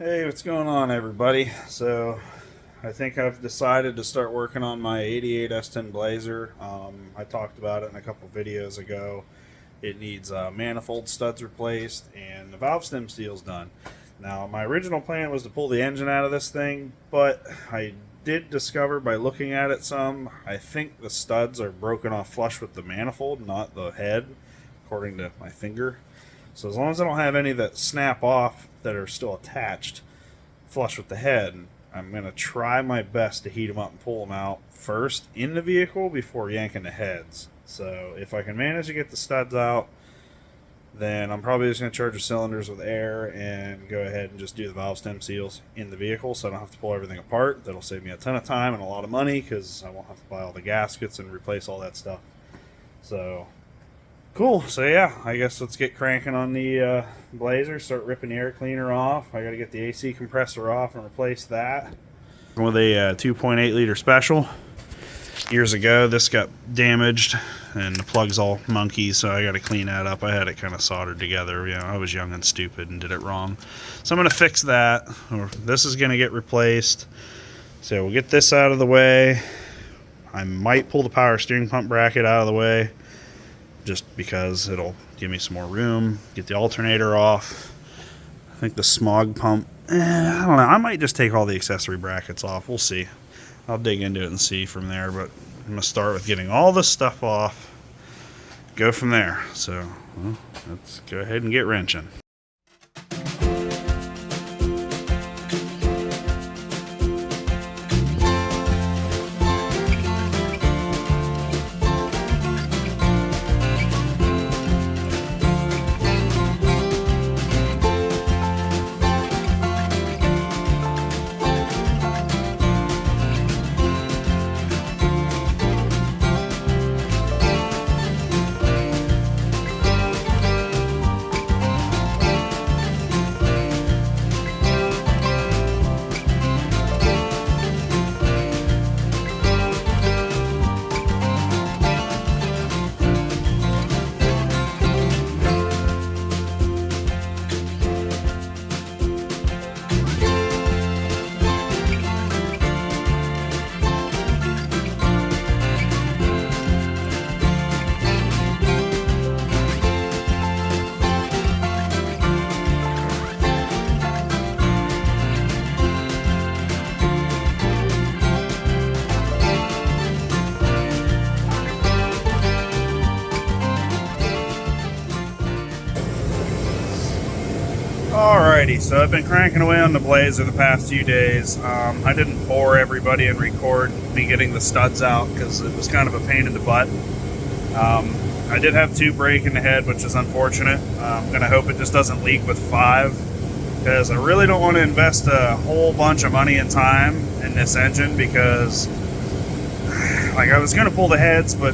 Hey, what's going on, everybody? So, I think I've decided to start working on my 88 S10 Blazer. I talked about it in a couple videos ago. It needs manifold studs replaced and the valve stem seals done. Now, my original plan was to pull the engine out of this thing, but I did discover by looking at it some, I think the studs are broken off flush with the manifold, not the head, according to my finger. So as long as I don't have any that snap off that are still attached flush with the head, I'm going to try my best to heat them up and pull them out first in the vehicle before yanking the heads. So if I can manage to get the studs out, then I'm probably just going to charge the cylinders with air and go ahead and just do the valve stem seals in the vehicle so I don't have to pull everything apart. That'll save me a ton of time and a lot of money because I won't have to buy all the gaskets and replace all that stuff. So cool. So yeah, I guess let's get cranking on the Blazer, start ripping the air cleaner off. I got to get the AC compressor off and replace that. With a 2.8 liter special. Years ago, this got damaged and the plug's all monkey, so I got to clean that up. I had it kind of soldered together. You know, I was young and stupid and did it wrong. So I'm going to fix that. This is going to get replaced. So we'll get this out of the way. I might pull the power steering pump bracket out of the way, just because it'll give me some more room. Get the alternator off. I think the smog pump, I don't know. I might just take all the accessory brackets off. We'll see. I'll dig into it and see from there, but I'm going to start with getting all this stuff off. Go from there. So, well, let's go ahead and get wrenching. Alrighty, so I've been cranking away on the Blazer the past few days. I didn't bore everybody and record me getting the studs out because it was kind of a pain in the butt. I did have two break in the head, which is unfortunate. I'm going to hope it just doesn't leak with 5, because I really don't want to invest a whole bunch of money and time in this engine, because like I was going to pull the heads, but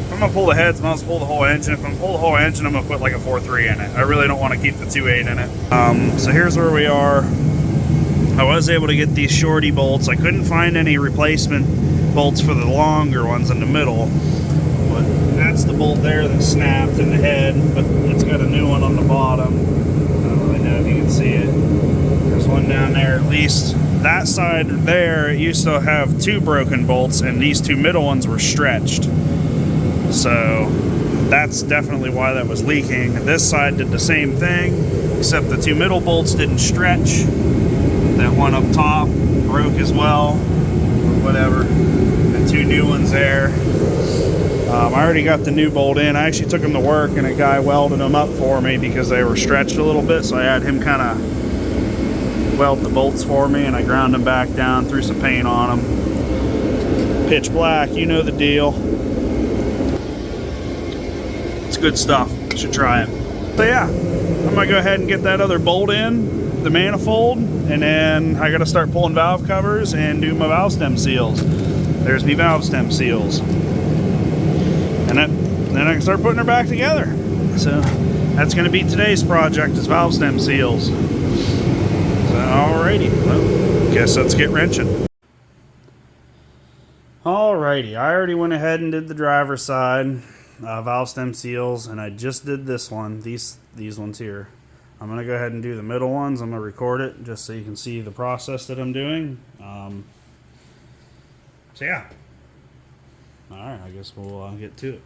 if I'm going to pull the heads, I must pull the whole engine. If I'm going to pull the whole engine, I'm going to put like a 4.3 in it. I really don't want to keep the 2.8 in it. So here's where we are. I was able to get these shorty bolts. I couldn't find any replacement bolts for the longer ones in the middle. But that's the bolt there that snapped in the head, but it's got a new one on the bottom. I don't really know if you can see it. There's one down there. At least that side there, it used to have 2 broken bolts, and these 2 middle ones were stretched. So that's definitely why that was leaking. This side did the same thing, except the 2 middle bolts didn't stretch. That one up top broke as well, or whatever. The 2 new ones there. I already got the new bolt in. I actually took them to work and a guy welded them up for me because they were stretched a little bit, so I had him kind of weld the bolts for me, and I ground them back down, threw some paint on them. Pitch black, you know the deal. It's good stuff. Should try it. So yeah, I'm gonna go ahead and get that other bolt in, the manifold, and then I gotta start pulling valve covers and do my valve stem seals. There's me valve stem seals. And then I can start putting her back together. So that's gonna be today's project, is valve stem seals. So alrighty, well, guess let's get wrenching. Alrighty, I already went ahead and did the driver's side valve stem seals, and I just did this one, these ones here. I'm going to go ahead and do the middle ones. I'm going to record it just so you can see the process that I'm doing. So yeah. Alright, I guess we'll get to it.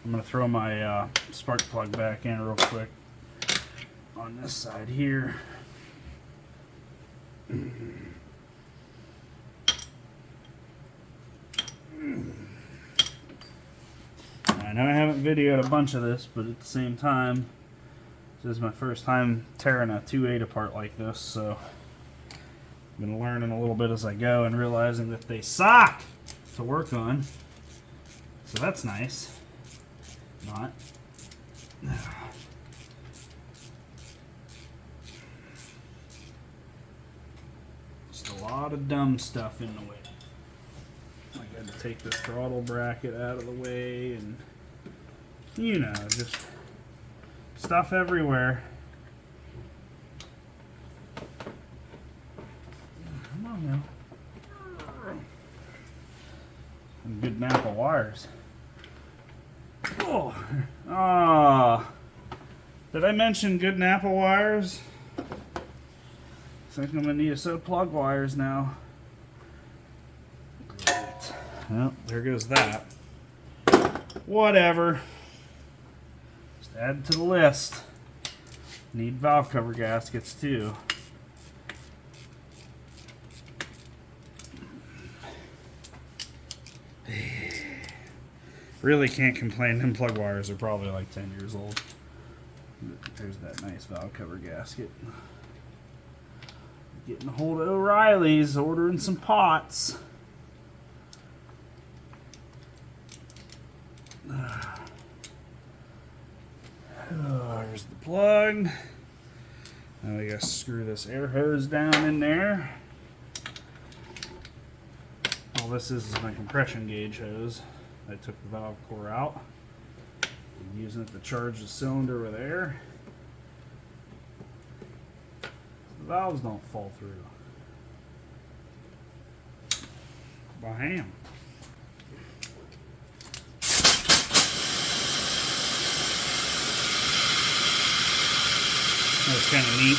I'm going to throw my spark plug back in real quick on this side here. I know I haven't videoed a bunch of this, but at the same time, this is my first time tearing a 2.8 apart like this, so I've been learning a little bit as I go and realizing that they suck to work on. So that's nice. Not. Just a lot of dumb stuff in the way. I got to take this throttle bracket out of the way, and you know, just stuff everywhere. Come on now. Some good nap of wires. Oh, did I mention good Napa wires? I think I'm gonna need a set of plug wires now. Great. Well, there goes that. Whatever. Just add to the list. Need valve cover gaskets too. Really can't complain. Them plug wires are probably like 10 years old. There's that nice valve cover gasket. Getting a hold of O'Reilly's, ordering some pots. There's the plug. Now we gotta screw this air hose down in there. All this is my compression gauge hose. I took the valve core out. I'm using it to charge the cylinder with air. The valves don't fall through. Bam. That's kind of neat.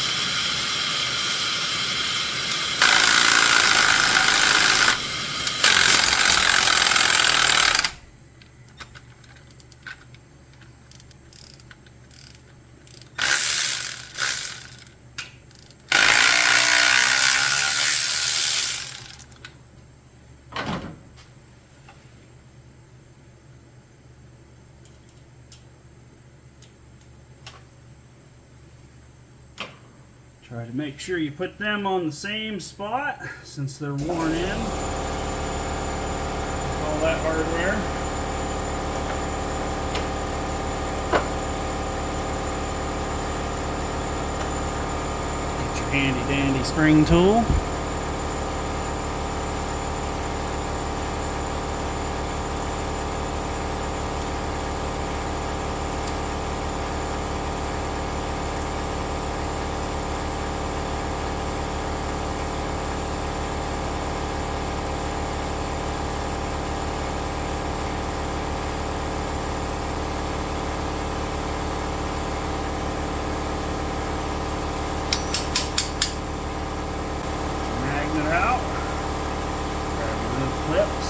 Try to make sure you put them on the same spot since they're worn in. All that hardware. Get your handy dandy spring tool. It out. Grab your little clips.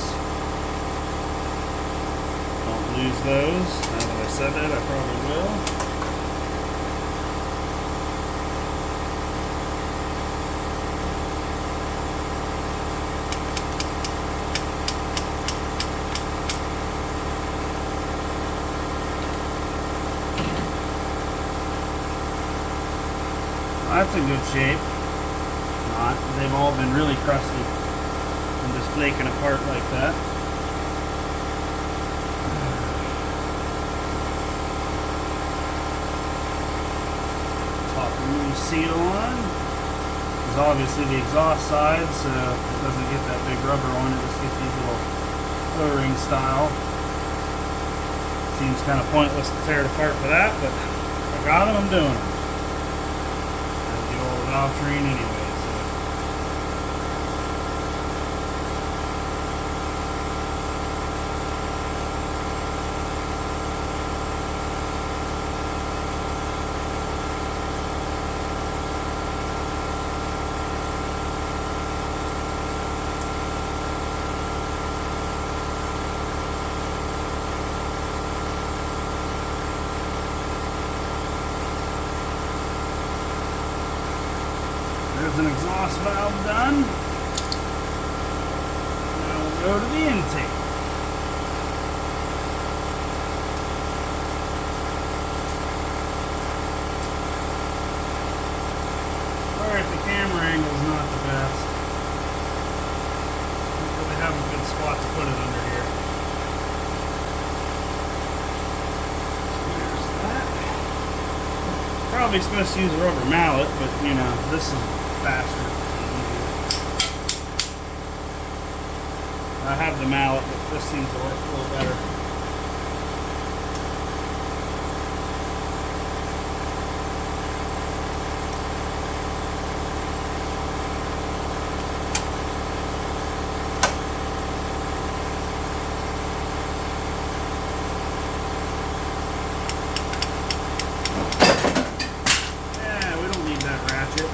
Don't lose those. Now that I said that, I probably will. That's in good shape. They've all been really crusty and just flaking apart like that. Pop the new seal on. This is obviously the exhaust side, so it doesn't get that big rubber on it. It just gets these little O-ring style. Seems kind of pointless to tear it apart for that, but I got them, I'm doing them. That's the old valve train anyway. There's an exhaust valve done. Now we'll go to the intake. Alright, the camera angle is not the best. Don't really have a good spot to put it under here. There's that. Probably supposed to use a rubber mallet, but you know, this is faster. I have the mallet, but this seems to work a little better. Yeah, we don't need that ratchet.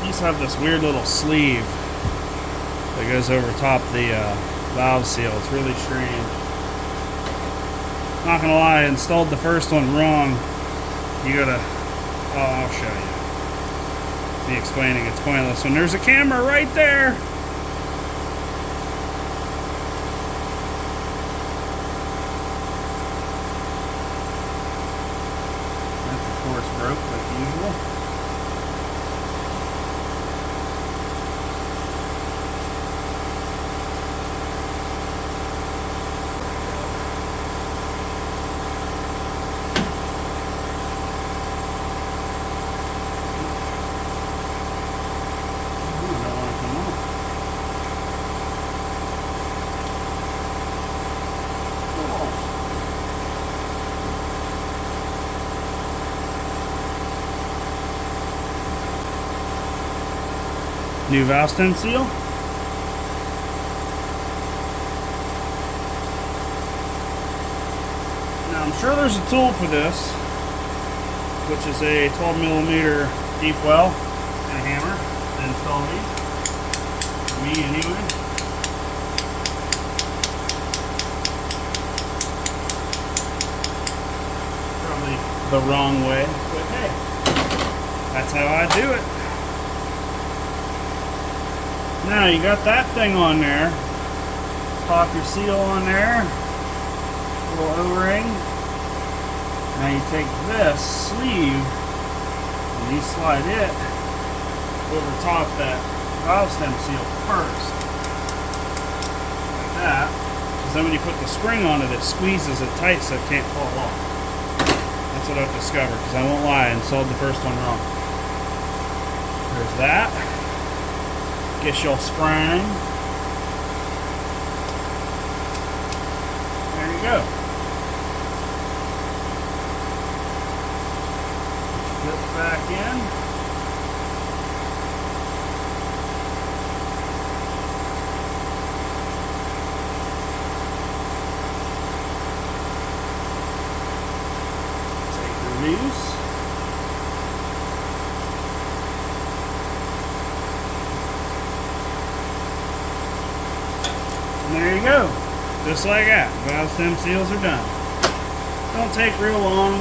These have this weird little sleeve that goes over top the valve seal. It's really strange. Not gonna lie, I installed the first one wrong. You gotta, oh, I'll show you. Me explaining it's pointless when there's a camera right there. That's of course broke like usual. New valve stem seal. Now I'm sure there's a tool for this, which is a 12mm deep well and a hammer to install these. For me anyway. Probably the wrong way, but hey, that's how I do it. Now you got that thing on there. Pop your seal on there. Little O-ring. Now you take this sleeve and you slide it over top that valve stem seal first. Like that. Because then when you put the spring on it, it squeezes it tight so it can't fall off. That's what I've discovered, because I won't lie, I installed the first one wrong. There's that. Guess you'll spring. There you go. Put it back in. Take the loose. And there you go. Just like that. Valve stem seals are done. Don't take real long.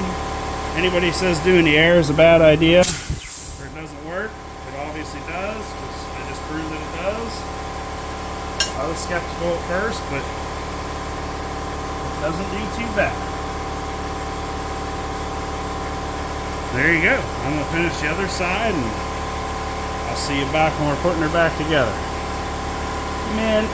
Anybody says doing the air is a bad idea or it doesn't work, it obviously does, because I just proved that it does. I was skeptical at first, but it doesn't do too bad. There you go. I'm going to finish the other side and I'll see you back when we're putting her back together. Man.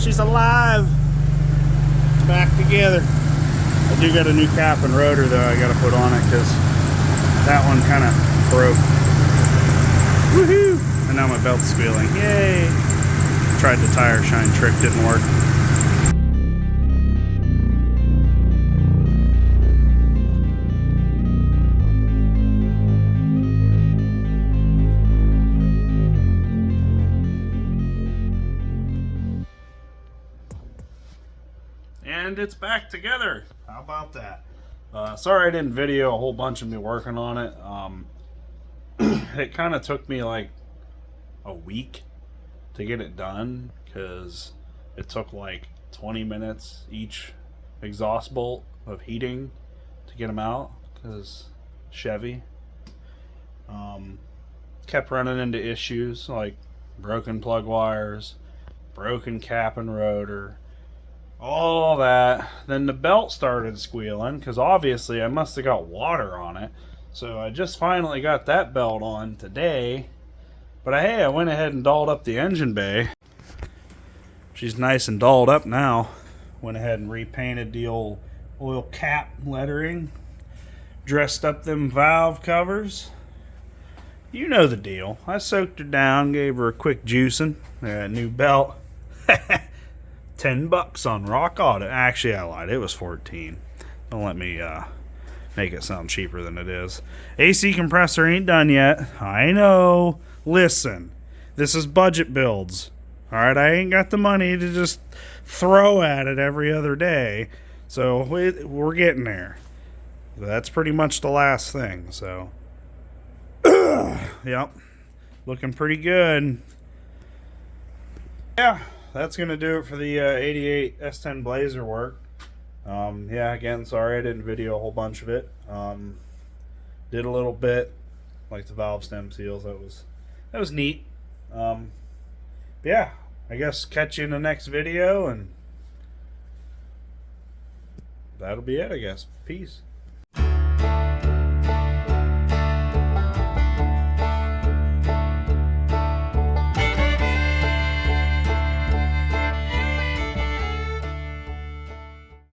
She's alive. Back together. I do got a new cap and rotor though I gotta put on it because that one kind of broke. Woohoo! And now my belt's squealing. Yay! Tried the tire shine trick, didn't work. And it's back together. How about that? Sorry I didn't video a whole bunch of me working on it. It kind of took me like a week to get it done because it took like 20 minutes each exhaust bolt of heating to get them out because Chevy. Kept running into issues like broken plug wires, broken cap and rotor, all that. Then the belt started squealing because obviously I must have got water on it. So I just finally got that belt on today. But hey, I went ahead and dolled up the engine bay. She's nice and dolled up now. Went ahead and repainted the old oil cap lettering. Dressed up them valve covers. You know the deal. I soaked her down, gave her a quick juicing. New belt. $10 on Rock Auto. Actually, I lied. It was 14. Don't let me make it sound cheaper than it is. AC compressor ain't done yet. I know. Listen, this is budget builds. Alright, I ain't got the money to just throw at it every other day. So we're getting there. That's pretty much the last thing. So, yep. Looking pretty good. Yeah, that's going to do it for the 88 S10 Blazer work. Yeah, again, sorry I didn't video a whole bunch of it. Did a little bit, like the valve stem seals. That was neat. Yeah, I guess catch you in the next video, and that'll be it, I guess. Peace.